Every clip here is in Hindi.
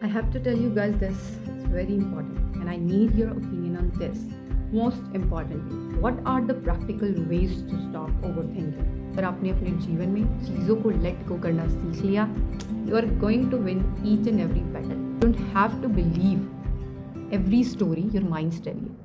I have to tell you guys this, it's very important, and I need your opinion on this. Most importantly, what are the practical ways to stop overthinking? अगर आपने अपने जीवन में चीज़ों को लेट गो करना सीख लिया, you are going to win each and every battle. You don't have to believe every story your minds tell you.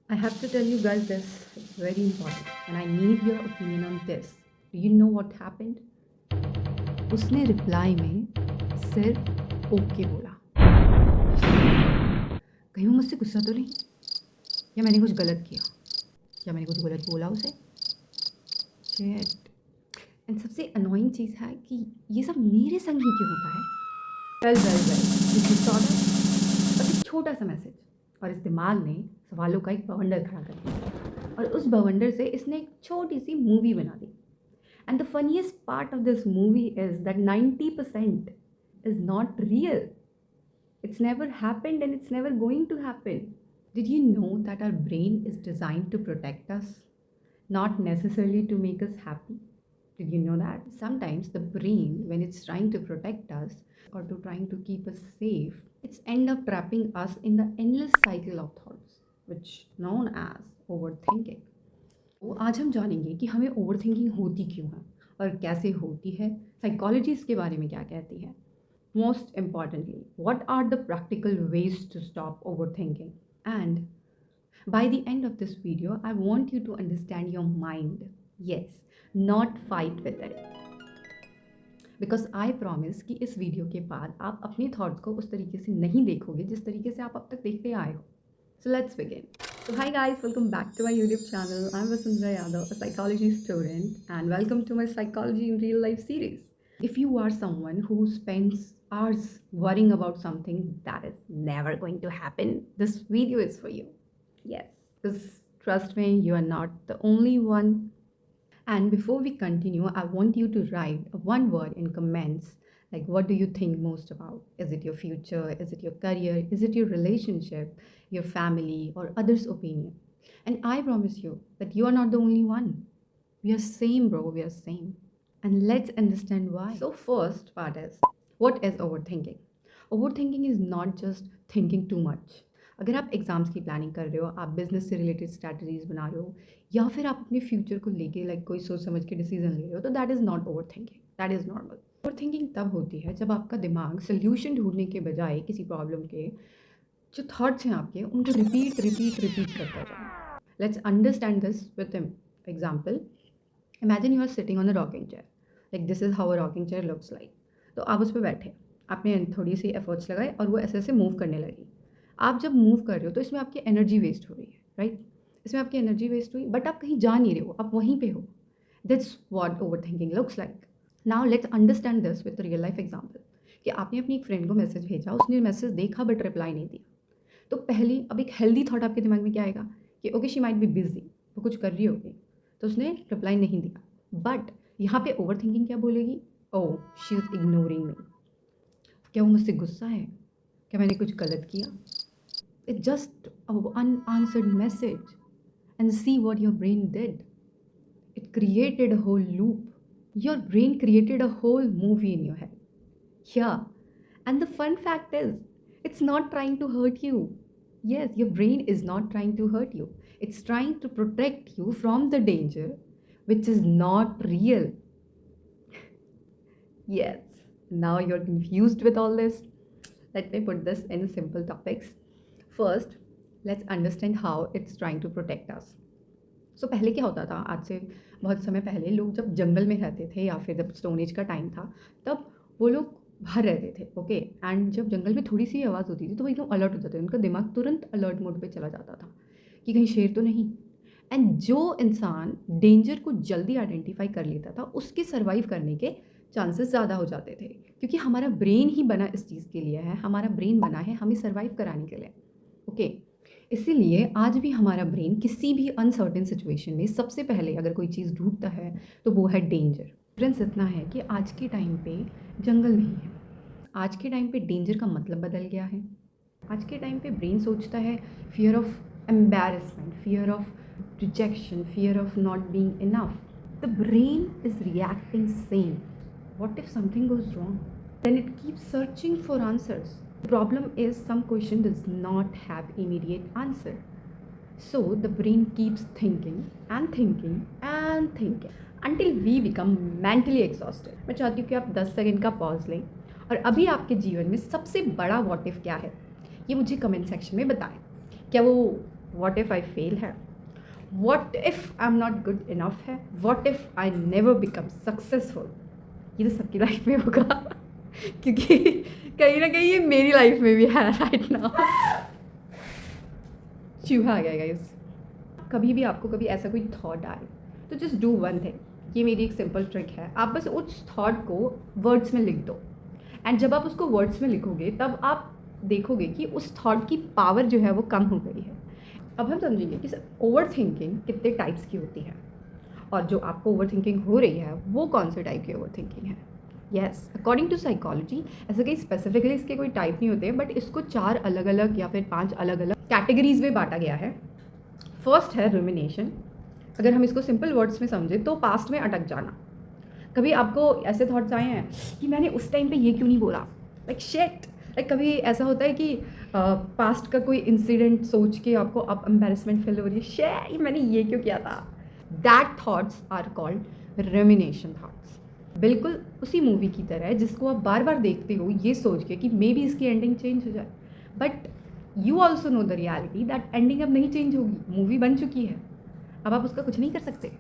I have to tell you guys this, it's very important, and I need your opinion on this. Do you know what happened? उसने रिप्लाई में सिर्फ ओके बोला। कहीं वो मुझसे गुस्सा तो नहीं, या मैंने कुछ गलत किया, या मैंने कुछ गलत बोला उसे? शिट। एंड सबसे अनोइंग चीज़ है कि ये सब मेरे संग ही क्यों होता है? वेल बस एक छोटा सा मैसेज और इस दिमाग ने सवालों का एक बवंडर खड़ा कर दिया, और उस बवंडर से इसने एक छोटी सी मूवी बना दी. And the funniest part of this movie is that 90% is not real. It's never happened and it's never going to happen. Did you know that our brain is designed to protect us, not necessarily to make us happy? Did you know that? Sometimes the brain, when it's trying to protect us or to trying to keep us safe, it's end up trapping us in the endless cycle of thoughts, which known as overthinking. तो आज हम जानेंगे कि हमें ओवरथिंकिंग होती क्यों है और कैसे होती है, साइकोलॉजी इसके बारे में क्या कहती है. Most importantly, what are the practical ways to stop overthinking. And by the end of this video I want you to understand your mind. Yes, not fight with it. Because I promise कि इस वीडियो के बाद आप अपने थॉट्स को उस तरीके से नहीं देखोगे जिस तरीके से आप अब तक देखते आए हो. So let's begin. So hi guys, welcome back to my YouTube channel. I'm Vasundhara Yadav, a psychology student, and welcome to my Psychology in Real Life series. If you are someone who spends hours worrying about something that is never going to happen, this video is for you. Yes, because trust me, you are not the only one. And before we continue, I want you to write one word in comments. Like, what do you think most about? Is it your future? Is it your career? Is it your relationship, your family, or others' opinion? And I promise you that you are not the only one. We are same, bro. We are same. And let's understand why. So first part is, what is overthinking? Overthinking is not just thinking too much. अगर आप एग्ज़ाम्स की प्लानिंग कर रहे हो, आप बिजनेस से रिलेटेड स्ट्रैटेजीज बना रहे हो, या फिर आप अपने फ्यूचर को लेके लाइक कोई सोच समझ के डिसीजन ले रहे हो, तो that is not over thinking, that is normal. Over thinking तब होती है जब आपका दिमाग सोल्यूशन ढूंढने के बजाय किसी प्रॉब्लम के जो थॉट्स हैं आपके उनको रिपीट करता जाए. Let's understand this with example. Imagine you are sitting on a rocking chair. Like this is how a rocking chair looks like. तो आप उस पर बैठे, आपने थोड़ी सी एफर्ट्स लगाए और वो ऐसे ऐसे मूव करने लगी. आप जब मूव कर रहे हो तो इसमें आपकी एनर्जी वेस्ट हो रही है, राइट? इसमें आपकी एनर्जी वेस्ट हुई, बट आप कहीं जा नहीं रहे हो, आप वहीं पे हो. That's what over thinking looks like. Now let's understand this with real life example. कि आपने अपनी एक फ्रेंड को मैसेज भेजा, उसने मैसेज देखा बट रिप्लाई नहीं दिया. तो पहले अब एक हेल्दी थॉट आपके दिमाग में क्या आएगा कि okay she might be busy, वो कुछ कर रही होगी, तो उसने रिप्लाई नहीं दिया. बट यहाँ पे ओवर थिंकिंग क्या बोलेगी? ओह, शी इज़ इग्नोरिंग मी. क्या वो मुझसे गुस्सा है? क्या मैंने कुछ गलत किया? It's just an unanswered message. And see what your brain did. It created a whole loop. Your brain created a whole movie in your head. Yeah. And the fun fact is, it's not trying to hurt you. Yes, your brain is not trying to hurt you. It's trying to protect you from the danger, which is not real. Yes. Now you're confused with all this. Let me put this in simple topics. First let's understand how it's trying to protect us. So पहले क्या होता था, आज से बहुत समय पहले लोग जब जंगल में रहते थे या फिर जब स्टोन एज का टाइम था, तब वो लोग बाहर रहते थे, ओके. एंड जब जंगल में थोड़ी सी आवाज़ होती थी तो वो एकदम अलर्ट हो जाते थे, उनका दिमाग तुरंत अलर्ट मोड पे चला जाता था कि कहीं शेर तो नहीं. एंड जो इंसान डेंजर को जल्दी आइडेंटिफाई कर लेता था, उसके सर्वाइव करने के चांसेस ज़्यादा हो जाते थे, क्योंकि हमारा ब्रेन ही बना इस चीज़ के लिए है. हमारा ब्रेन बना है हमें सर्वाइव कराने के लिए, ओके. इसीलिए आज भी हमारा ब्रेन किसी भी अनसर्टेन सिचुएशन में सबसे पहले अगर कोई चीज़ ढूंढता है तो वो है डेंजर. डिफरेंस इतना है कि आज के टाइम पे जंगल नहीं है, आज के टाइम पे डेंजर का मतलब बदल गया है। आज के टाइम पे ब्रेन सोचता है fear of embarrassment, fear of rejection, fear of not being enough. The brain is reacting same. What if something goes wrong? Then it keeps searching for answers. The problem is some question does not have immediate answer. So the brain keeps thinking and thinking and thinking until we become mentally exhausted. मैं चाहती हूँ कि आप 10 सेकंड का पॉज लें और अभी आपके जीवन में सबसे बड़ा व्हाट इफ क्या है ये मुझे कमेंट सेक्शन में बताएं. क्या वो व्हाट इफ आई फेल है? What if I am not good enough है? What if I never become successful? ये तो सबकी लाइफ में होगा क्योंकि कहीं ना कहीं ये मेरी लाइफ में भी है राइट नाउ. चूहा आ गया गाइस. कभी भी आपको कभी ऐसा कोई थॉट आए तो जस्ट डू वन थिंग. ये मेरी एक सिंपल ट्रिक है. आप बस उस थॉट को वर्ड्स में लिख दो एंड जब आप उसको वर्ड्स में लिखोगे तब आप देखोगे कि उस थॉट की पावर जो है वो कम हो गई है. अब हम समझेंगे कि ओवर थिंकिंग कितने टाइप्स की होती है और जो आपको ओवर थिंकिंग हो रही है वो कौन से टाइप की ओवर थिंकिंग है. येस, अकॉर्डिंग टू साइकोलॉजी ऐसे कहीं स्पेसिफिकली इसके कोई टाइप नहीं होते, बट इसको 4 अलग अलग या फिर 5 अलग अलग कैटेगरीज में बांटा गया है. फर्स्ट है रुमिनेशन. अगर हम इसको सिंपल वर्ड्स में समझें तो पास्ट में अटक जाना. कभी आपको ऐसे थॉट्स आए हैं कि मैंने उस टाइम पे ये क्यों नहीं बोला, लाइक शिट. लाइक कभी ऐसा होता है कि पास्ट का कोई इंसिडेंट सोच के आपको अब एम्बैरेसमेंट फील हो रही है, शे मैंने ये क्यों किया था. That thoughts are called rumination thoughts. बिल्कुल उसी मूवी की तरह है जिसको आप बार बार देखते हो ये सोच के कि मे बी इसकी एंडिंग चेंज हो जाए, but you also know the reality that ending अब नहीं चेंज होगी. मूवी बन चुकी है, अब आप उसका कुछ नहीं कर सकते.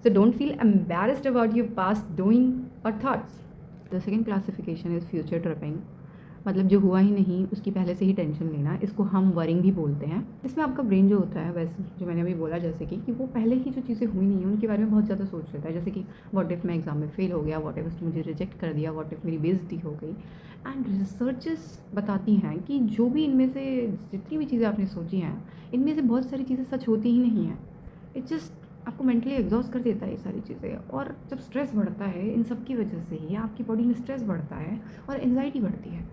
So don't feel embarrassed about your past doing और thoughts. The second classification is future tripping. मतलब जो हुआ ही नहीं उसकी पहले से ही टेंशन लेना, इसको हम वरिंग भी बोलते हैं. इसमें आपका ब्रेन जो होता है वैसे जो मैंने अभी बोला जैसे कि वो पहले ही जो चीज़ें हुई नहीं है उनके बारे में बहुत ज़्यादा सोच लेता है. जैसे कि व्हाट इफ़ मैं एग्जाम में फेल हो गया, व्हाट इफ़ उसने मुझे रिजेक्ट कर दिया, व्हाट इफ़ मेरी बेइज्जती हो गई. एंड रिसर्चेस बताती हैं कि जो भी इनमें से जितनी भी चीज़ें आपने सोची हैं इनमें से बहुत सारी चीज़ें सच होती ही नहीं हैं. इट्स जस्ट आपको मेंटली एग्जॉस्ट कर देता है ये सारी चीज़ें. और जब स्ट्रेस बढ़ता है इन सब की वजह से ही आपकी बॉडी में स्ट्रेस बढ़ता है और एंजाइटी बढ़ती है.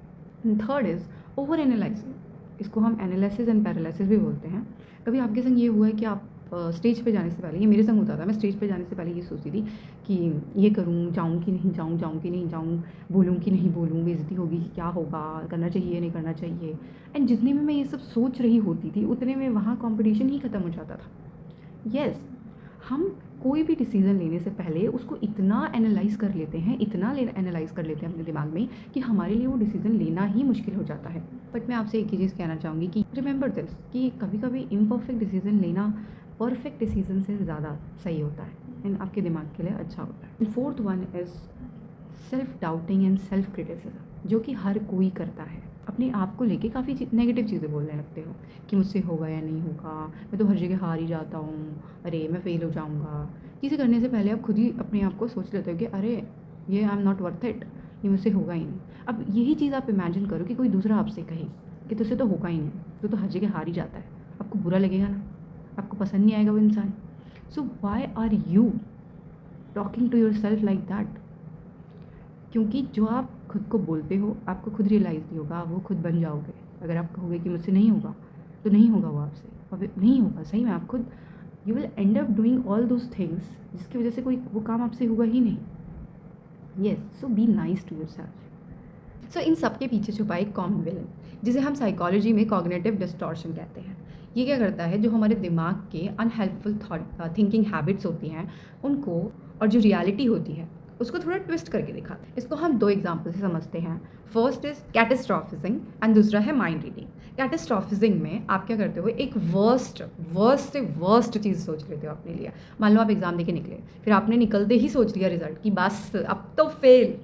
Third is over analysing. इसको हम एनालिसिस एंड पैरालिसिस भी बोलते हैं. कभी आपके संग ये हुआ है कि आप स्टेज पे जाने से पहले, ये मेरे संग होता था, मैं स्टेज पे जाने से पहले ये सोचती थी कि ये करूँ, जाऊँ कि नहीं जाऊँ, जाऊँ कि नहीं जाऊँ, बोलूँ कि नहीं बोलूँ, बेइज्जती होगी, क्या होगा, करना चाहिए नहीं करना चाहिए. एंड जितने में मैं ये सब सोच रही होती थी उतने में वहाँ कॉम्पिटिशन ही ख़त्म हो जाता था. येस, हम कोई भी डिसीज़न लेने से पहले उसको इतना एनालाइज़ कर लेते हैं, इतना एनालाइज़ कर लेते हैं अपने दिमाग में कि हमारे लिए वो डिसीज़न लेना ही मुश्किल हो जाता है. बट मैं आपसे एक ही चीज़ कहना चाहूँगी कि रिमेंबर दिस कि कभी कभी इम्परफेक्ट डिसीज़न लेना परफेक्ट डिसीज़न से ज़्यादा सही होता है एंड आपके दिमाग के लिए अच्छा होता है. Fourth one is self doubting and self criticism, जो कि हर कोई करता है. अपने आप को लेके काफ़ी नेगेटिव चीज़ें बोलने लगते हो कि मुझसे होगा या नहीं होगा, मैं तो हर जगह हार ही जाता हूँ, अरे मैं फेल हो जाऊँगा. चीज़ें करने से पहले आप खुद ही अपने आप को सोच लेते हो कि अरे ये आई एम नॉट वर्थ इट, ये मुझसे होगा ही नहीं. अब यही चीज़ आप इमेजिन करो कि कोई दूसरा आपसे कहे कि तुझसे तो होगा ही नहीं, तू तो हर जगह हार ही जाता है. आपको बुरा लगेगा ना, आपको पसंद नहीं आएगा वो इंसान. So why are you talking to yourself like that? क्योंकि जो आप खुद को बोलते हो आपको खुद रियलाइज़ नहीं होगा, वो खुद बन जाओगे. अगर आप कहोगे कि मुझसे नहीं होगा तो नहीं होगा वो आपसे, और नहीं होगा सही में. आप खुद you will and up doing all those things जिसकी वजह से कोई वो काम आपसे होगा ही नहीं. Yes, so be nice to yourself. So इन सब के पीछे छुपा एक कॉमन विलन जिसे हम साइकोलॉजी में कॉग्निटिव डिस्टॉर्शन कहते हैं. ये क्या करता है, जो हमारे दिमाग के अनहेल्पफुल थॉट थिंकिंग हैबिट्स होती हैं उनको और जो रियलिटी होती है उसको थोड़ा ट्विस्ट करके दिखाते हैं. इसको हम 2 एग्जाम्पल से समझते हैं. फर्स्ट इज़ कैटास्ट्रोफिजिंग एंड दूसरा है माइंड रीडिंग. कैटास्ट्रोफिजिंग में आप क्या करते हो, एक वर्स्ट से वर्स्ट चीज़ सोच लेते हो अपने लिए. मान लो आप एग्ज़ाम देके निकले, फिर आपने निकलते ही सोच लिया रिजल्ट कि बस अब तो फेल,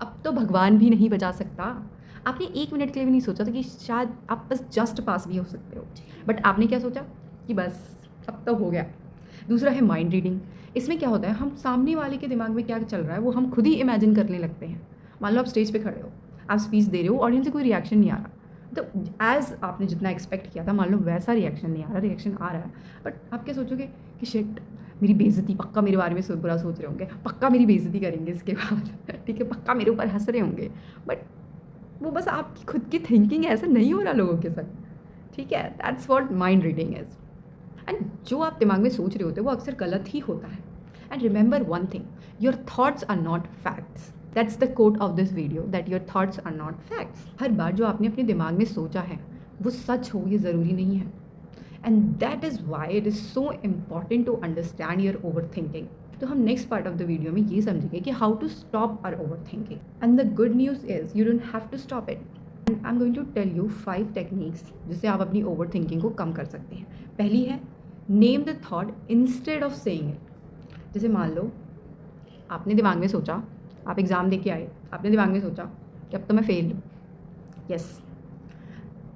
अब तो भगवान भी नहीं बचा सकता. आपने 1 मिनट के लिए भी नहीं सोचा था कि शायद आप बस जस्ट पास भी हो सकते हो, बट आपने क्या सोचा कि बस अब तो हो गया. दूसरा है माइंड रीडिंग. इसमें क्या होता है, हम सामने वाले के दिमाग में क्या चल रहा है वो हम खुद ही इमेजिन करने लगते हैं. मान लो आप स्टेज पे खड़े हो, आप स्पीच दे रहे हो, ऑडियंस से कोई रिएक्शन नहीं आ रहा, तो एज आपने जितना एक्सपेक्ट किया था मान लो वैसा रिएक्शन नहीं आ रहा, रिएक्शन आ रहा है, बट आप क्या सोचोगे कि शिट मेरी बेइज्जती, पक्का मेरे बारे में बुरा सोच रहे होंगे, पक्का मेरी बेइज्जती करेंगे इसके बाद ठीक है, पक्का मेरे ऊपर हंस रहे होंगे. बट वो बस आपकी खुद की थिंकिंग है, ऐसा नहीं हो रहा लोगों के साथ, ठीक है? That's what mind reading is. And जो आप दिमाग में सोच रहे होते हो वो अक्सर गलत ही होता है। And remember one thing, your thoughts are not facts. That's the quote of this video, that your thoughts are not facts. हर बार जो आपने अपने दिमाग में सोचा है वो सच हो ये ज़रूरी नहीं है। And that is why it is so important to understand your over thinking. तो हम next part of the video में ये समझेंगे कि how to stop our over thinking. And the good news is you don't have to stop it. And I am going to tell you 5 techniques जिससे आप अपनी ओवर थिंकिंग को कम कर सकते हैं। पहली है, name the thought instead of saying it. जैसे मान लो आपने दिमाग में सोचा, आप एग्ज़ाम दे के आए, आपने दिमाग में सोचा कि अब तो मैं फ़ेल हूँ, yes,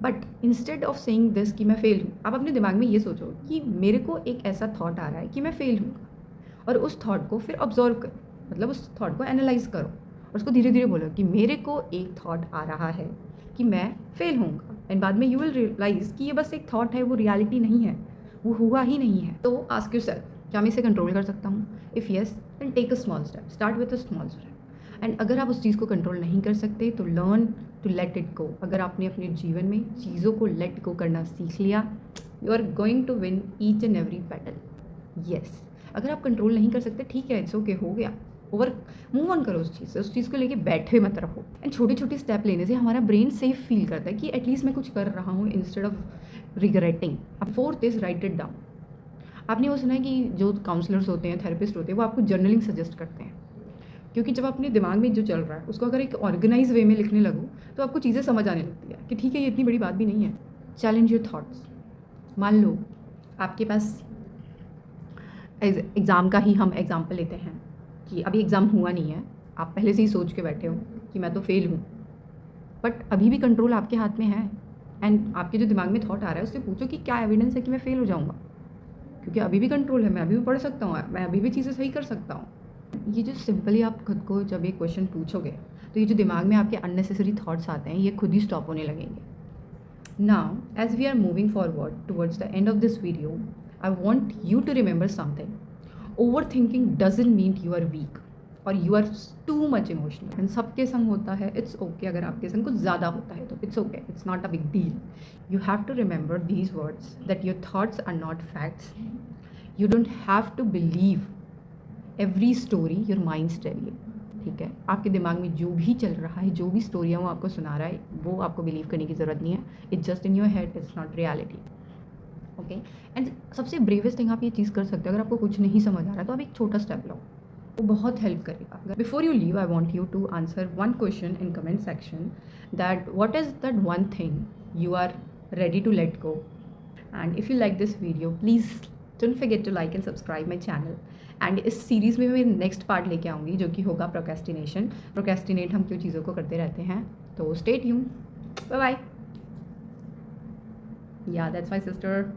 but instead of saying this कि मैं फ़ेल हूँ, आप अपने दिमाग में ये सोचो कि मेरे को एक ऐसा थॉट आ रहा है कि मैं फ़ेल हूँ, और उस थॉट को फिर ऑब्जर्व करो, मतलब उस थॉट को एनालाइज करो और उसको धीरे धीरे बोलो कि मेरे को एक थॉट आ रहा है कि मैं फ़ेल होऊंगा। एंड बाद में यू विल रियलाइज़ कि ये बस एक थॉट है, वो रियलिटी नहीं है, वो हुआ ही नहीं है। तो आस्क योरसेल्फ, क्या मैं इसे कंट्रोल कर सकता हूँ? If yes, then take a small step, start with a small step. And अगर आप उस चीज़ को कंट्रोल नहीं कर सकते तो learn to let it go. अगर आपने अपने जीवन में चीज़ों को लेट गो करना सीख लिया, you are going to win each and every battle. Yes, अगर आप कंट्रोल नहीं कर सकते, ठीक है, इट्स ओके, हो गया, ओवर, मूव ऑन करो उस चीज़ से, उस चीज़ को लेके बैठे मत रहो। एंड छोटी छोटी स्टेप लेने से हमारा ब्रेन सेफ फील करता है कि एटलीस्ट मैं कुछ कर रहा हूँ इंस्टेड ऑफ रिग्रेटिंग। अब fourth is right it down. आपने वो सुना है कि जो काउंसलर्स होते हैं, थेरेपिस्ट होते हैं, वो आपको जर्नलिंग सजेस्ट करते हैं, क्योंकि जब अपने दिमाग में जो चल रहा है उसको अगर एक ऑर्गेनाइज वे में लिखने लगो तो आपको चीज़ें समझ आने लगती है कि ठीक है, ये इतनी बड़ी बात भी नहीं है। Challenge your thoughts. मान लो आपके पास एग्ज़ाम का ही हम एग्ज़ाम्पल लेते हैं कि अभी एग्ज़ाम हुआ नहीं है, आप पहले से ही सोच के बैठे हो कि मैं तो फेल हूँ, बट अभी भी कंट्रोल आपके हाथ में है। एंड आपके जो दिमाग में थॉट आ रहा है उससे पूछो कि क्या एविडेंस है कि मैं फेल हो जाऊँगा, क्योंकि अभी भी कंट्रोल है, मैं अभी भी पढ़ सकता हूँ, मैं अभी भी चीज़ें सही कर सकता हूँ। ये जो सिंपली आप खुद को जब ये क्वेश्चन पूछोगे तो ये जो दिमाग में आपके अननेसेसरी थॉट्स आते हैं ये खुद ही स्टॉप होने लगेंगे। Now, as we are moving forward towards the end of this video, I want you to remember something. Overthinking doesn't mean you are weak or you are too much emotional. And सबके संग होता है, it's okay. अगर आपके संग कुछ ज़्यादा होता है तो it's okay. It's not a big deal. You have to remember these words, that your thoughts are not facts. You don't have to believe every story your minds tell you. ठीक है, आपके दिमाग में जो भी चल रहा है, जो भी स्टोरियाँ वो आपको सुना रहा है, वो आपको बिलीव करने की ज़रूरत नहीं है। It's just in your head, it's not reality. Okay, and सबसे ब्रेवेस्ट थिंग आप ये चीज़ कर सकते हो, अगर आपको कुछ नहीं समझ आ रहा है तो आप एक छोटा स्टेप लो, वो बहुत हेल्प करेगा। Before you leave, I want you to answer one question in comment section, that what is that one thing you are ready to let go. And if you like this video, please don't forget to like and subscribe my channel. And इस सीरीज़ में मैं नेक्स्ट पार्ट लेके आऊँगी जो कि होगा प्रोक्रेस्टिनेशन। प्रोक्रेस्टिनेट हम क्यों चीज़ों को करते रहते हैं, तो स्टे ट्यून्ड। Bye bye. या दैट्स माय सिस्टर।